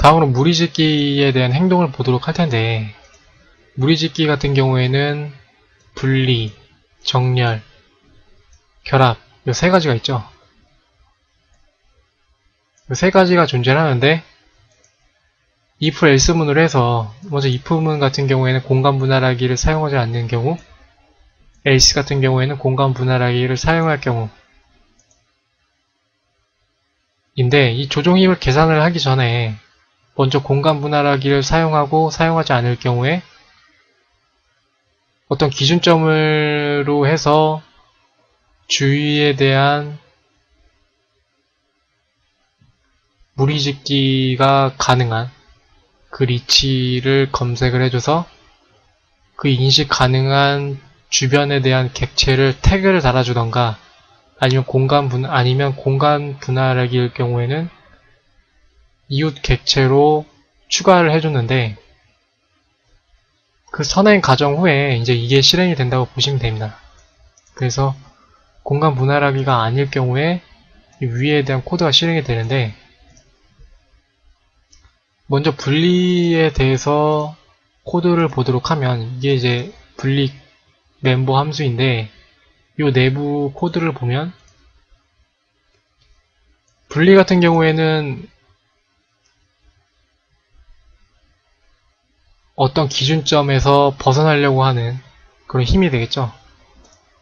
다음으로 무리짓기에 대한 행동을 보도록 할 텐데, 무리짓기 같은 경우에는 분리, 정렬, 결합, 이 세 가지가 있죠. 이 세 가지가 존재하는데, if else문으로 해서 먼저 if문 같은 경우에는 공간 분할하기를 사용하지 않는 경우, else 같은 경우에는 공간 분할하기를 사용할 경우 인데, 이 조종입을 계산을 하기 전에 먼저 공간 분할하기를 사용하고 사용하지 않을 경우에 어떤 기준점으로 해서 주위에 대한 무리짓기가 가능한 그 리치를 검색을 해줘서 그 인식 가능한 주변에 대한 객체를 태그를 달아주던가 아니면 공간 분할하기일 경우에는 이웃 객체로 추가를 해줬는데 그 선행 과정 후에 이제 이게 실행이 된다고 보시면 됩니다. 그래서 공간 분할하기가 아닐 경우에 위에 대한 코드가 실행이 되는데 먼저 분리에 대해서 코드를 보도록 하면 이게 이제 분리 멤버 함수인데 이 내부 코드를 보면 분리 같은 경우에는 어떤 기준점에서 벗어나려고 하는 그런 힘이 되겠죠.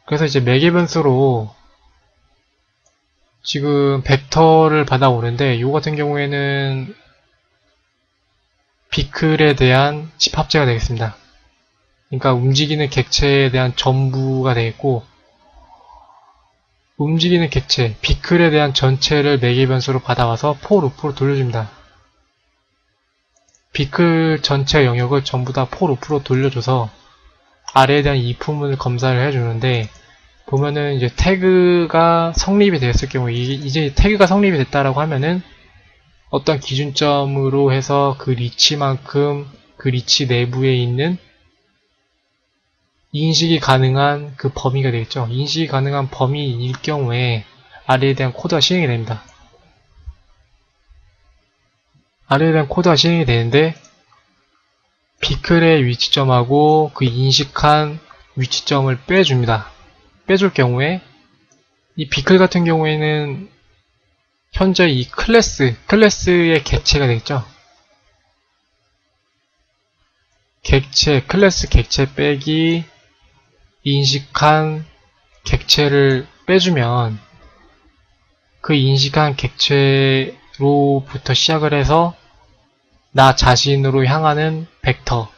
그래서 이제 매개 변수로 지금 벡터를 받아오는데 이 같은 경우에는 비클에 대한 집합체가 되겠습니다. 그러니까 움직이는 객체에 대한 전부가 되겠고 움직이는 객체, 비클에 대한 전체를 매개 변수로 받아와서 for 루프로 돌려줍니다. 비클 전체 영역을 전부 다 for 루프로 돌려줘서 아래에 대한 if문을 검사를 해주는데 보면은 이제 태그가 성립이 되었을 경우 이제 태그가 성립이 됐다라고 하면은 어떤 기준점으로 해서 그 리치만큼 그 리치 내부에 있는 인식이 가능한 그 범위가 되겠죠. 인식이 가능한 범위일 경우에 아래에 대한 코드가 실행이 됩니다. 아래에 대한 코드가 실행이 되는데 비클의 위치점하고 그 인식한 위치점을 빼줍니다. 빼줄 경우에 이 비클 같은 경우에는 현재 이 클래스의 객체가 되겠죠. 클래스 객체 빼기 인식한 객체를 빼주면 그 인식한 객체로부터 시작을 해서 나 자신으로 향하는 벡터가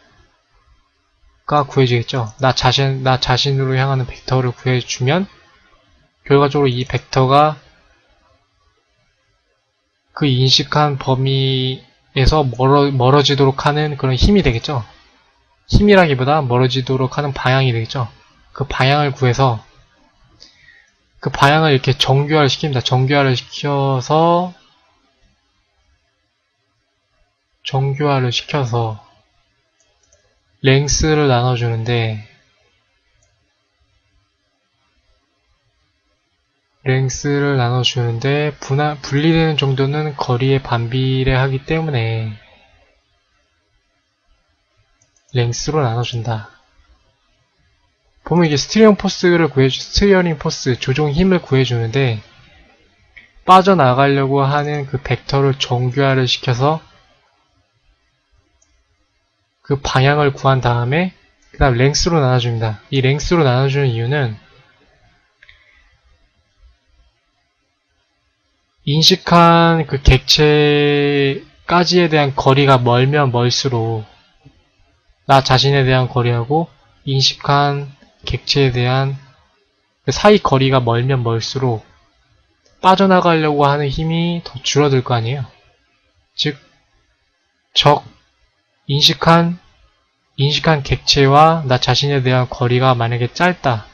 구해지겠죠. 나 자신으로 향하는 벡터를 구해주면 결과적으로 이 벡터가 그 인식한 범위에서 멀어지도록 하는 그런 힘이 되겠죠. 힘이라기보다 멀어지도록 하는 방향이 되겠죠. 그 방향을 구해서 그 방향을 이렇게 정교화를 시킵니다. 정교화를 시켜서 랭스를 나눠주는데 분리되는 정도는 거리에 반비례하기 때문에 랭스로 나눠준다. 보면 이게 스티어링 포스, 조종 힘을 구해주는데 빠져나가려고 하는 그 벡터를 정교화를 시켜서 그 방향을 구한 다음에 그 다음 랭스로 나눠줍니다. 이 랭스로 나눠주는 이유는 인식한 그 객체까지에 대한 거리가 멀면 멀수록 나 자신에 대한 거리하고 인식한 객체에 대한 그 사이 거리가 멀면 멀수록 빠져나가려고 하는 힘이 더 줄어들 거 아니에요. 즉, 인식한 객체와 나 자신에 대한 거리가 만약에 짧다.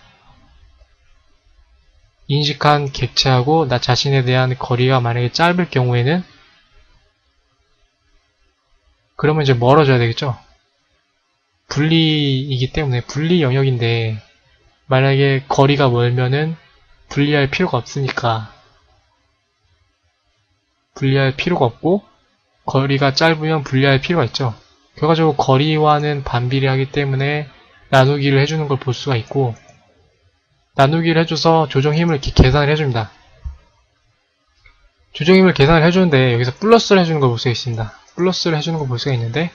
인식한 객체하고 나 자신에 대한 거리가 만약에 짧을 경우에는 그러면 이제 멀어져야 되겠죠. 분리이기 때문에 분리 영역인데 만약에 거리가 멀면은 분리할 필요가 없으니까 분리할 필요가 없고 거리가 짧으면 분리할 필요가 있죠. 결과적으로 거리와는 반비례하기 때문에 나누기를 해주는 걸 볼 수가 있고, 나누기를 해줘서 조정 힘을 이렇게 계산을 해줍니다. 조정 힘을 계산을 해주는데 여기서 플러스를 해주는 걸 볼 수가 있습니다. 플러스를 해주는 걸 볼 수가 있는데,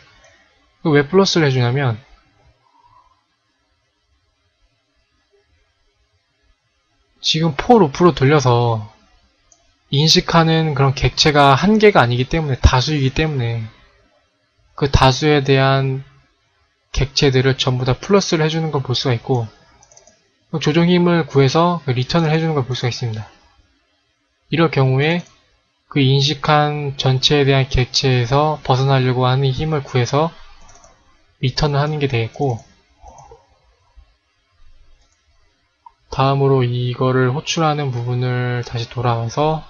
왜 플러스를 해주냐면 지금 for 루프로 돌려서 인식하는 그런 객체가 한 개가 아니기 때문에, 다수이기 때문에 그 다수에 대한 객체들을 전부 다 플러스를 해주는 걸 볼 수가 있고, 조정 힘을 구해서 리턴을 해주는 걸 볼 수가 있습니다. 이럴 경우에 그 인식한 전체에 대한 객체에서 벗어나려고 하는 힘을 구해서 리턴을 하는 게 되겠고, 다음으로 이거를 호출하는 부분을 다시 돌아와서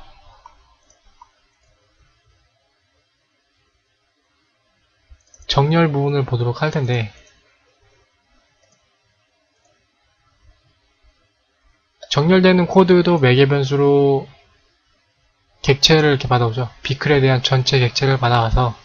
정렬 부분을 보도록 할 텐데, 정렬되는 코드도 매개 변수로 객체를 이렇게 받아오죠. 비클에 대한 전체 객체를 받아와서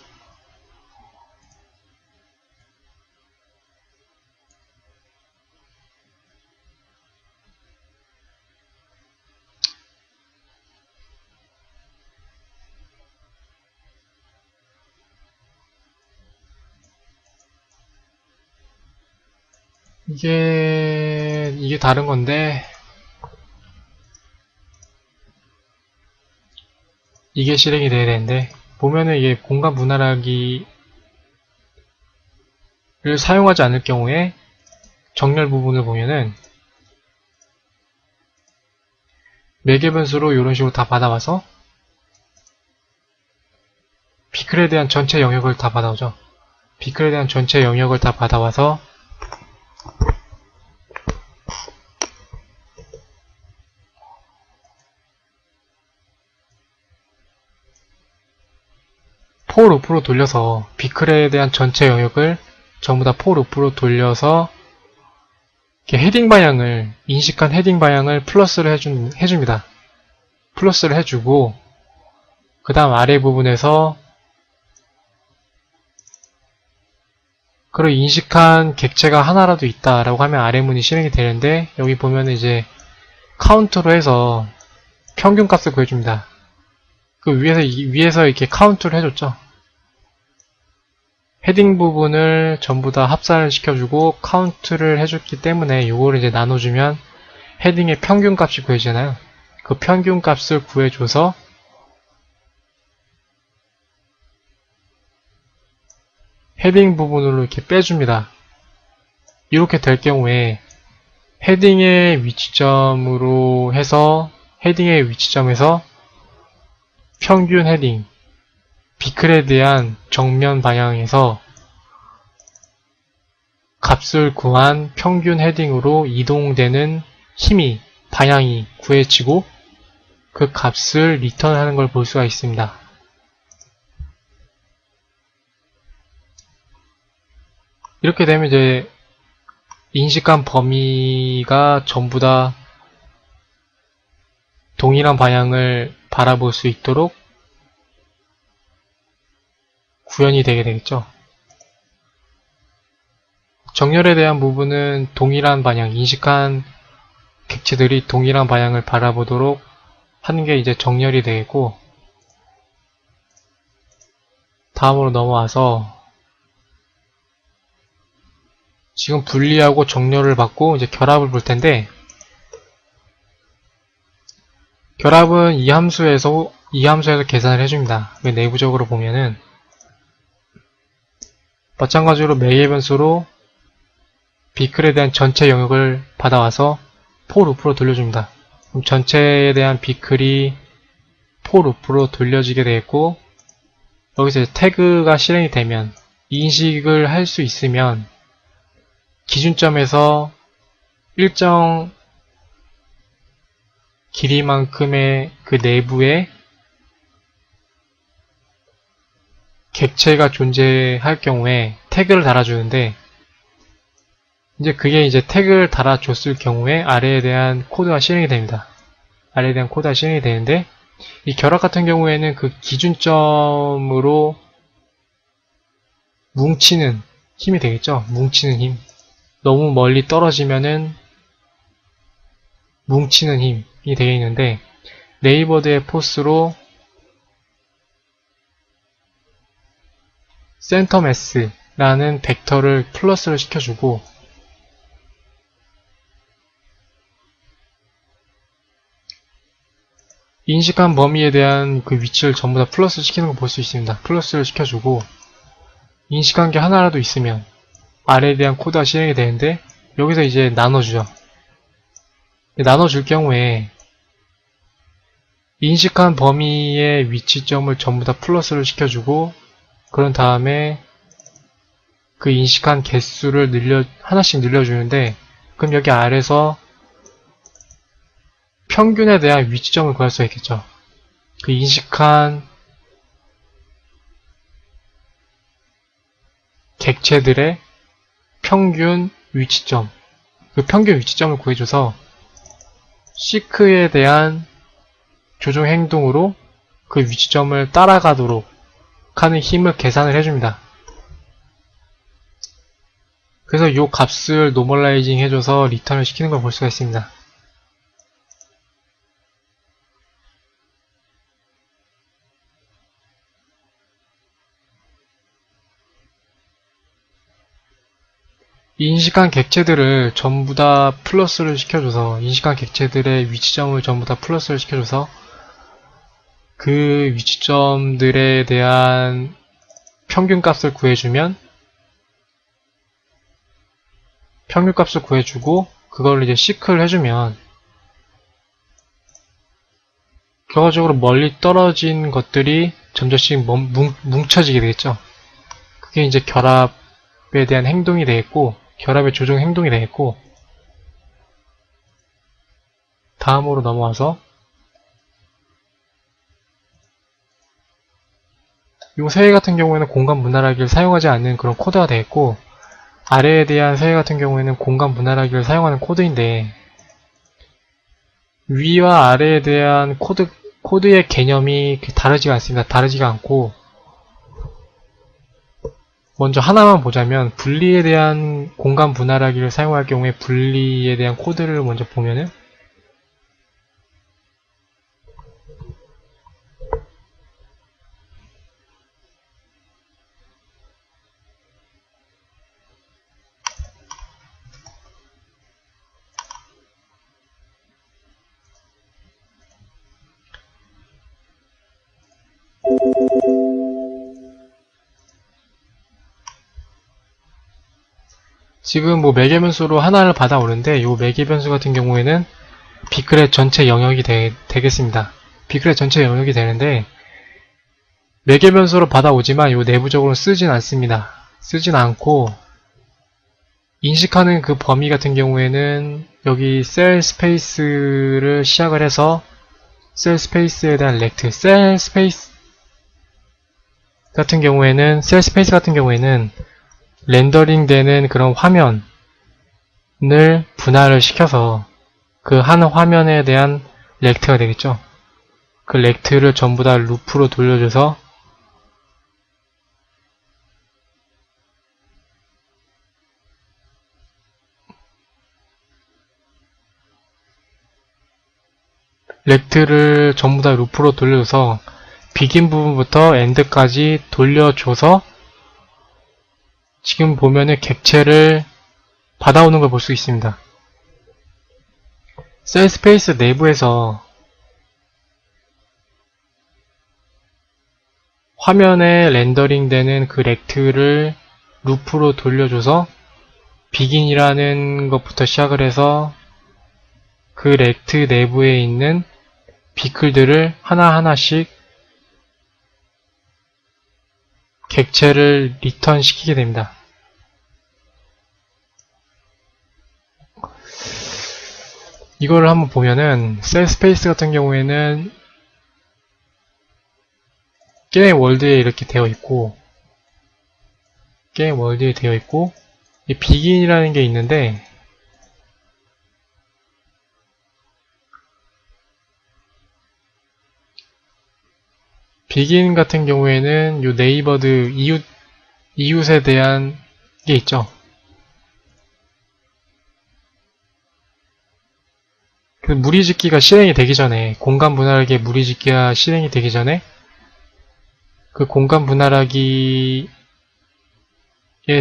이게 다른 건데, 이게 실행이 돼야 되는데, 보면은 이게 공간 분할하기를 사용하지 않을 경우에 정렬 부분을 보면은 매개 변수로 이런 식으로 다 받아와서 비클에 대한 전체 영역을 다 받아오죠. 비클에 대한 전체 영역을 다 받아와서 for 루프로 돌려서 비클에 대한 전체 영역을 전부 다 for 루프로 돌려서 이렇게 헤딩 방향을, 인식한 헤딩 방향을 플러스를 해줍니다. 플러스를 해주고, 그 다음 아래 부분에서 그리고 인식한 객체가 하나라도 있다라고 하면 아래문이 실행이 되는데, 여기 보면은 이제 카운트로 해서 평균 값을 구해줍니다. 그 위에서 이렇게 카운트를 해줬죠. 헤딩 부분을 전부 다 합산을 시켜주고 카운트를 해줬기 때문에 이거를 이제 나눠주면 헤딩의 평균 값이 구해지잖아요. 그 평균 값을 구해줘서 헤딩 부분으로 이렇게 빼줍니다. 이렇게 될 경우에 헤딩의 위치점으로 해서 헤딩의 위치점에서 평균 헤딩, 비클에 대한 정면 방향에서 값을 구한 평균 헤딩으로 이동되는 힘이, 방향이 구해지고 그 값을 리턴하는 걸 볼 수가 있습니다. 이렇게 되면 이제 인식한 범위가 전부 다 동일한 방향을 바라볼 수 있도록 구현이 되게 되겠죠. 정렬에 대한 부분은 동일한 방향, 인식한 객체들이 동일한 방향을 바라보도록 하는 게 이제 정렬이 되겠고, 다음으로 넘어와서 지금 분리하고 정렬을 받고 이제 결합을 볼 텐데, 결합은 이 함수에서 계산을 해줍니다. 내부적으로 보면은 마찬가지로 매개 변수로 비클에 대한 전체 영역을 받아와서 for 루프로 돌려줍니다. 그럼 전체에 대한 비클이 for 루프로 돌려지게 되겠고, 여기서 태그가 실행이 되면 인식을 할 수 있으면 기준점에서 일정 길이만큼의 그 내부에 객체가 존재할 경우에 태그를 달아주는데, 이제 그게 이제 태그를 달아줬을 경우에 아래에 대한 코드가 실행이 됩니다. 아래에 대한 코드가 실행이 되는데, 이 결합 같은 경우에는 그 기준점으로 뭉치는 힘이 되겠죠. 뭉치는 힘. 너무 멀리 떨어지면은 뭉치는 힘이 되겠는데, 네이버드의 포스로 센터매스라는 벡터를 플러스를 시켜주고, 인식한 범위에 대한 그 위치를 전부 다 플러스 시키는 걸 볼 수 있습니다. 플러스를 시켜주고, 인식한 게 하나라도 있으면 R에 대한 코드가 실행이 되는데, 여기서 이제 나눠주죠. 나눠줄 경우에 인식한 범위의 위치점을 전부 다 플러스를 시켜주고, 그런 다음에 그 인식한 개수를 하나씩 늘려주는데, 그럼 여기 아래서 평균에 대한 위치점을 구할 수 있겠죠. 그 인식한 객체들의 평균 위치점, 그 평균 위치점을 구해줘서 시크에 대한 조종 행동으로 그 위치점을 따라가도록 하는 힘을 계산을 해줍니다. 그래서 이 값을 노멀라이징 해줘서 리턴을 시키는 걸 볼 수가 있습니다. 인식한 객체들을 전부 다 플러스를 시켜줘서, 인식한 객체들의 위치점을 전부 다 플러스를 시켜줘서 그 위치점들에 대한 평균값을 구해주면, 평균값을 구해주고 그걸 이제 시크를 해주면 결과적으로 멀리 떨어진 것들이 점점씩 뭉쳐지게 되겠죠. 그게 이제 결합에 대한 행동이 되겠고, 결합의 조종 행동이 되겠고, 다음으로 넘어와서 이 세개 같은 경우에는 공간 분할하기를 사용하지 않는 그런 코드가 되겠고, 아래에 대한 세개 같은 경우에는 공간 분할하기를 사용하는 코드인데, 위와 아래에 대한 코드의 개념이 다르지가 않습니다. 다르지가 않고, 먼저 하나만 보자면 분리에 대한 공간 분할하기를 사용할 경우에 분리에 대한 코드를 먼저 보면은, 지금 뭐 매개 변수로 하나를 받아오는데, 이 매개 변수 같은 경우에는 비크렛 전체 영역이 되겠습니다. 비크렛 전체 영역이 되는데, 매개 변수로 받아오지만 이 내부적으로 쓰진 않습니다. 쓰진 않고, 인식하는 그 범위 같은 경우에는 여기 셀 스페이스를 시작을 해서 셀 스페이스에 대한 렉트, 셀 스페이스 같은 경우에는 렌더링 되는 그런 화면을 분할을 시켜서 그 한 화면에 대한 렉트가 되겠죠. 그 렉트를 전부 다 루프로 돌려줘서 비긴 부분부터 엔드까지 돌려줘서 지금 보면은 객체를 받아오는 걸 볼 수 있습니다. 셀 스페이스 내부에서 화면에 렌더링 되는 그 렉트를 루프로 돌려줘서 비긴이라는 것부터 시작을 해서 그 렉트 내부에 있는 비클들을 하나하나씩 객체를 리턴 시키게 됩니다. 이거를 한번 보면은 셀 스페이스 같은 경우에는 게임 월드에 이렇게 되어 있고, 이 비긴이라는 게 있는데, 비긴 같은 경우에는 요 네이버드 이웃에 대한 게 있죠. 그 무리짓기가 실행이 되기 전에, 공간 분할하기의 무리짓기가 실행이 되기 전에 그 공간 분할하기의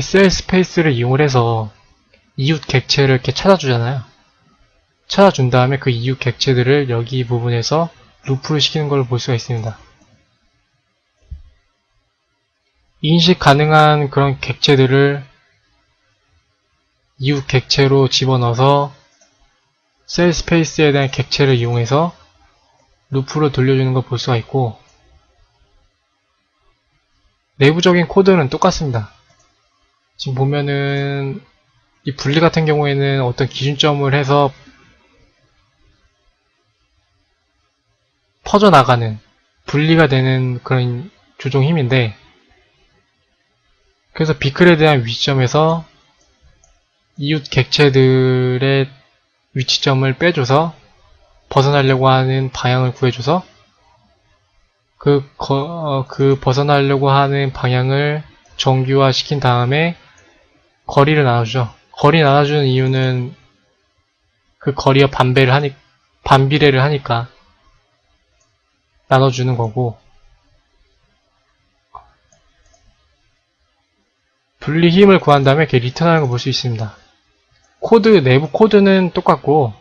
셀 스페이스를 이용을 해서 이웃 객체를 이렇게 찾아주잖아요. 찾아준 다음에 그 이웃 객체들을 여기 부분에서 루프를 시키는 걸 볼 수가 있습니다. 인식 가능한 그런 객체들을 이웃 객체로 집어넣어서 셀 스페이스에 대한 객체를 이용해서 루프로 돌려주는 걸 볼 수가 있고, 내부적인 코드는 똑같습니다. 지금 보면은 이 분리 같은 경우에는 어떤 기준점을 해서 퍼져나가는, 분리가 되는 그런 조종 힘인데, 그래서 비클에 대한 위치점에서 이웃 객체들의 위치점을 빼줘서 벗어나려고 하는 방향을 구해줘서 그 벗어나려고 하는 방향을 정규화 시킨 다음에 거리를 나눠주죠. 거리 나눠주는 이유는 그 거리와 반비례를 하니까 나눠주는 거고, 분리 힘을 구한 다음에 이렇게 리턴하는 걸 볼 수 있습니다. 내부 코드는 똑같고,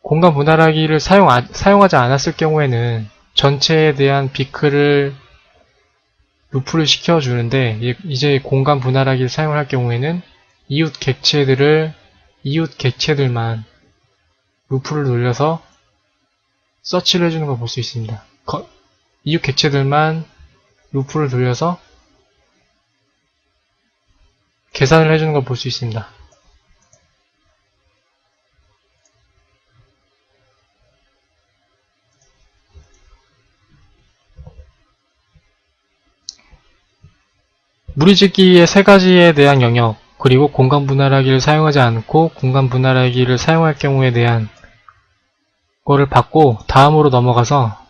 공간 분할하기를 사용하지 않았을 경우에는 전체에 대한 비클을 루프를 시켜주는데, 이제 공간 분할하기를 사용할 경우에는 이웃 객체들만 루프를 돌려서 서치를 해주는 걸 볼 수 있습니다. 이웃 객체들만 루프를 돌려서 계산을 해주는 걸 볼 수 있습니다. 무리짓기의 세 가지에 대한 영역, 그리고 공간 분할하기를 사용하지 않고 공간 분할하기를 사용할 경우에 대한 거를 받고, 다음으로 넘어가서